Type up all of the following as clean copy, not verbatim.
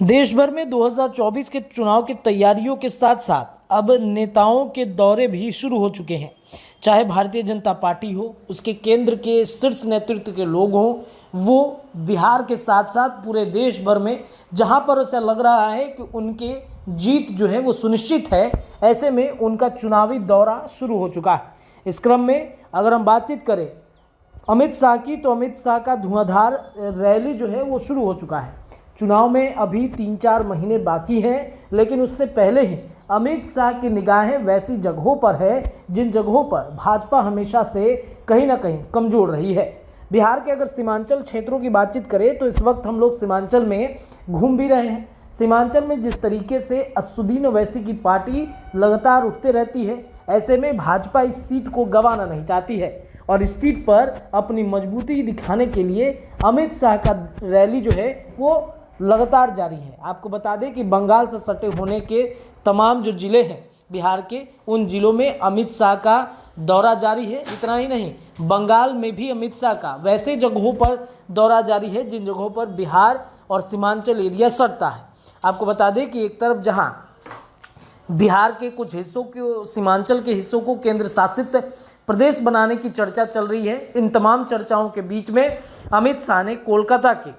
देश भर में 2024 के चुनाव की तैयारियों के साथ साथ अब नेताओं के दौरे भी शुरू हो चुके हैं। चाहे भारतीय जनता पार्टी हो, उसके केंद्र के शीर्ष नेतृत्व के लोग हों, वो बिहार के साथ साथ पूरे देश भर में जहां पर ऐसा लग रहा है कि उनके जीत जो है वो सुनिश्चित है, ऐसे में उनका चुनावी दौरा शुरू हो चुका है। इस क्रम में अगर हम बातचीत करें अमित शाह की, तो अमित शाह का धुआंधार रैली जो है वो शुरू हो चुका है। चुनाव में अभी 3-4 महीने बाकी हैं, लेकिन उससे पहले ही अमित शाह की निगाहें वैसी जगहों पर है जिन जगहों पर भाजपा हमेशा से कहीं ना कहीं कमजोर रही है। बिहार के अगर सीमांचल क्षेत्रों की बातचीत करें तो इस वक्त हम लोग सीमांचल में घूम भी रहे हैं। सीमांचल में जिस तरीके से असदुद्दीन ओवैसी की पार्टी लगातार उठते रहती है, ऐसे में भाजपा इस सीट को गंवाना नहीं चाहती है और इस सीट पर अपनी मजबूती दिखाने के लिए अमित शाह का रैली जो है वो लगातार जारी है। आपको बता दें कि बंगाल से सटे होने के तमाम जो ज़िले हैं बिहार के, उन ज़िलों में अमित शाह का दौरा जारी है। इतना ही नहीं, बंगाल में भी अमित शाह का वैसे जगहों पर दौरा जारी है जिन जगहों पर बिहार और सीमांचल एरिया सटता है। आपको बता दें कि एक तरफ जहां बिहार के कुछ हिस्सों को, सीमांचल के हिस्सों को केंद्र शासित प्रदेश बनाने की चर्चा चल रही है, इन तमाम चर्चाओं के बीच में अमित शाह ने कोलकाता के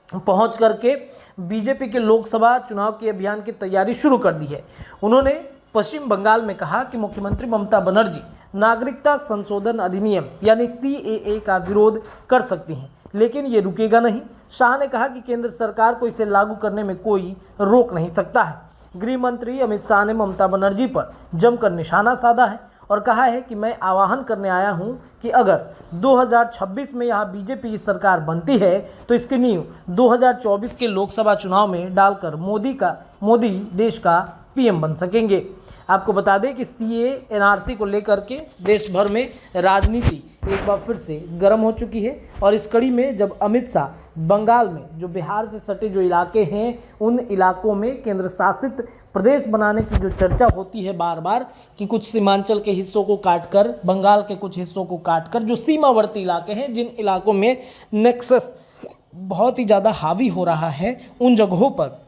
पहुंच करके बीजेपी के लोकसभा चुनाव के अभियान की तैयारी शुरू कर दी है। उन्होंने पश्चिम बंगाल में कहा कि मुख्यमंत्री ममता बनर्जी नागरिकता संशोधन अधिनियम यानी CAA का विरोध कर सकती हैं, लेकिन ये रुकेगा नहीं। शाह ने कहा कि केंद्र सरकार को इसे लागू करने में कोई रोक नहीं सकता है। गृह मंत्री अमित शाह ने ममता बनर्जी पर जमकर निशाना साधा है और कहा है कि मैं आह्वान करने आया हूं कि अगर 2026 में यहां बीजेपी की सरकार बनती है तो इसकी नींव 2024 के लोकसभा चुनाव में डालकर मोदी देश का PM बन सकेंगे। आपको बता दें कि CAA NRC को लेकर के देश भर में राजनीति एक बार फिर से गर्म हो चुकी है और इस कड़ी में जब अमित शाह बंगाल में जो बिहार से सटे जो इलाके हैं उन इलाकों में केंद्र शासित प्रदेश बनाने की जो चर्चा होती है बार बार कि कुछ सीमांचल के हिस्सों को काटकर, बंगाल के कुछ हिस्सों को काटकर जो सीमावर्ती इलाके हैं, जिन इलाकों में नेक्सस बहुत ही ज़्यादा हावी हो रहा है, उन जगहों पर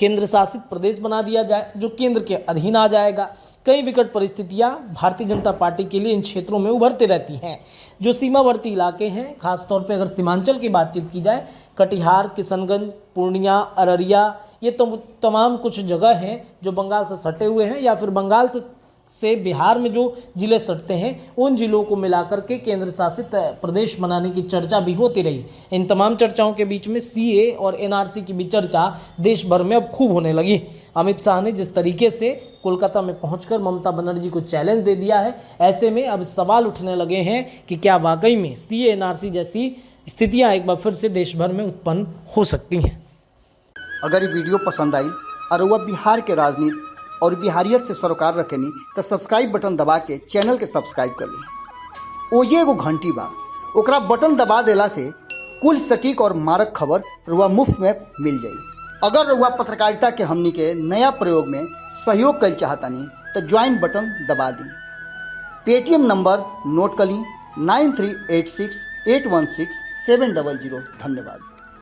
केंद्र शासित प्रदेश बना दिया जाए जो केंद्र के अधीन आ जाएगा। कई विकट परिस्थितियां भारतीय जनता पार्टी के लिए इन क्षेत्रों में उभरते रहती हैं। जो सीमावर्ती इलाके हैं, खासतौर पे अगर सीमांचल की बातचीत की जाए, कटिहार, किशनगंज, पूर्णिया, अररिया, ये तो तमाम कुछ जगह हैं जो बंगाल से सटे हुए हैं या फिर बंगाल से बिहार में जो ज़िले सटते हैं उन ज़िलों को मिलाकर के केंद्र शासित प्रदेश बनाने की चर्चा भी होती रही। इन तमाम चर्चाओं के बीच में CAA और NRC की भी चर्चा देश भर में अब खूब होने लगी। अमित शाह ने जिस तरीके से कोलकाता में पहुंचकर ममता बनर्जी को चैलेंज दे दिया है, ऐसे में अब सवाल उठने लगे हैं कि क्या वाकई में CAA NRC जैसी स्थितियाँ एक बार फिर से देश भर में उत्पन्न हो सकती हैं। अगर ये वीडियो पसंद आई और वह बिहार के राजनीति और बिहारियत से सरोकार रखेनी तो सब्सक्राइब बटन दबा के चैनल के सब्सक्राइब कर ली। ओजे एगो घंटी बा, ओकरा बटन दबा देला से कुल सटीक और मारक खबर रुआ मुफ्त में मिल जाई। अगर रुआ पत्रकारिता के हमनी के नया प्रयोग में सहयोग कर चाहतानी तो ज्वाइन बटन दबा दी। पेटीएम नंबर नोट कर ली 9386816700। धन्यवाद।